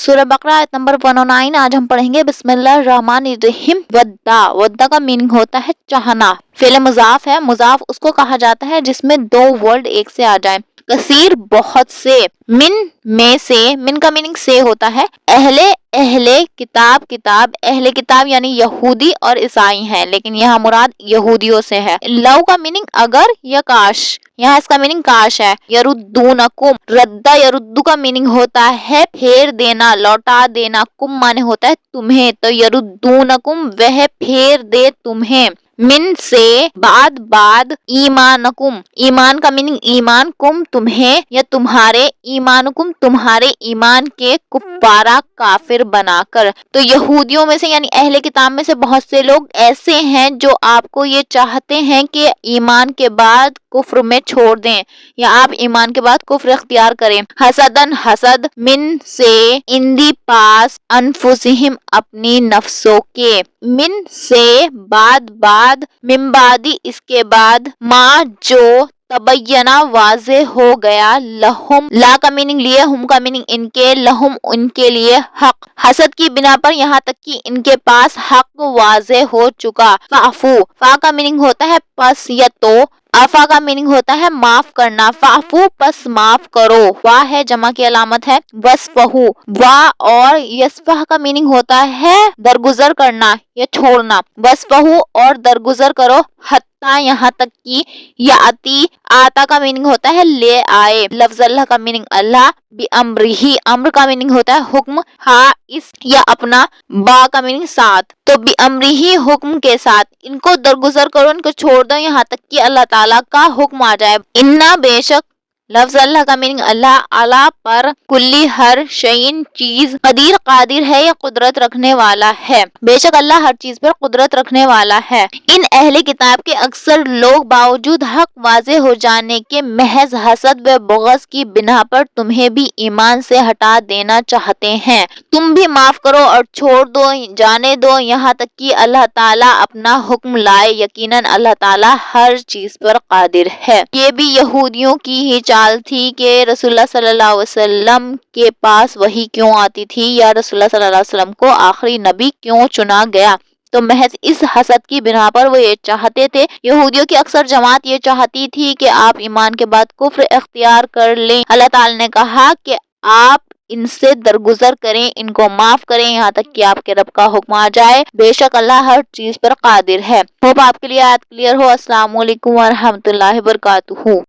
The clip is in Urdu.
سورہ بقرہ آیت نمبر 109 آج ہم پڑھیں گے بسم اللہ الرحمن الرحیم۔ ودا، ودا کا میننگ ہوتا ہے چاہنا، فعل مضاف ہے، مضاف اس کو کہا جاتا ہے جس میں دو ورڈ ایک سے آ جائیں۔ کثیر بہت سے، من میں سے، من کا میننگ سے ہوتا ہے۔ اہل کتاب، کتاب اہل کتاب یعنی یہودی اور عیسائی ہیں، لیکن یہاں مراد یہودیوں سے ہے۔ لو کا میننگ اگر یا کاش، یہاں اس کا میننگ کاش ہے۔ یردونکم، ردا یردو کا میننگ ہوتا ہے پھیر دینا، لوٹا دینا، کم مانے ہوتا ہے تمہیں، تو یردونکم وہ پھیر دے تمہیں۔ من سے، بعد ایمانکم، ایمان کا میننگ ایمان، کم تمہیں یا تمہارے، ایمانکم تمہارے ایمان کے، کفارا کافر بنا کر۔ تو یہودیوں میں سے یعنی اہل کتاب میں سے بہت سے لوگ ایسے ہیں جو آپ کو یہ چاہتے ہیں کہ ایمان کے بعد کفر میں چھوڑ دیں یا آپ ایمان کے بعد کفر اختیار کریں۔ حسدن، حسد، من سے، اندی پاس، انفسہم اپنی نفسوں کے، من سے بعد، من بعدی اس کے بعد، ما جو، تبینہ واضح ہو گیا، لہم، لا کا میننگ لیے، ہم کا میننگ ان کے، لہم ان کے لیے، حق، حسد کی بنا پر یہاں تک کہ ان کے پاس حق واضح ہو چکا۔ فعفو، فا کا میننگ ہوتا ہے پس یا تو، آفا کا میننگ ہوتا ہے معاف کرنا، فعفو پس معاف کرو، وا ہے جمع کی علامت ہے، وصفہو، وا اور یصفح کا میننگ ہوتا ہے درگزر کرنا یا چھوڑنا، وصفہو اور درگزر کرو، حتی یہاں تک کہ، یاتی، آتا کا میننگ ہوتا ہے لے آئے، لفظ اللہ کا میننگ اللہ، بِامرہ، امر کا میننگ ہوتا ہے حکم، ہا اس یا اپنا، با کا میننگ ساتھ، تو بِامرہ حکم کے ساتھ، ان کو درگزر کرو، ان کو چھوڑ دو یہاں تک کہ اللہ تعالیٰ کا حکم آ جائے۔ انا بے شک، لفظ اللہ کا میننگ اللہ، اعلیٰ پر، کلی ہر شعین چیز، قدیر قادر ہے یا قدرت رکھنے والا ہے، بے شک اللہ ہر چیز پر قدرت رکھنے والا ہے۔ ان اہل کتاب کے اکثر لوگ باوجود حق واضح ہو جانے کے محض حسد و بغض کی بنا پر تمہیں بھی ایمان سے ہٹا دینا چاہتے ہیں۔ تم بھی معاف کرو اور چھوڑ دو، جانے دو یہاں تک کہ اللہ تعالیٰ اپنا حکم لائے، یقیناً اللہ تعالیٰ ہر چیز پر قادر ہے۔ یہ بھی یہودیوں کی ہی چال تھی کہ رسول اللہ صلی اللہ علیہ وسلم کے پاس وحی کیوں آتی تھی یا رسول اللہ صلی اللہ علیہ وسلم کو آخری نبی کیوں چنا گیا، تو محض اس حسد کی بنا پر وہ یہ چاہتے تھے، یہودیوں کی اکثر جماعت یہ چاہتی تھی کہ آپ ایمان کے بعد کفر اختیار کر لیں۔ اللہ تعالی نے کہا کہ آپ ان سے درگزر کریں، ان کو معاف کریں یہاں تک کہ آپ کے رب کا حکم آ جائے، بے شک اللہ ہر چیز پر قادر ہے۔ ہوپ آپ کے لیے آیت کلیئر ہو۔ السلام علیکم ورحمۃ اللہ وبرکاتہ۔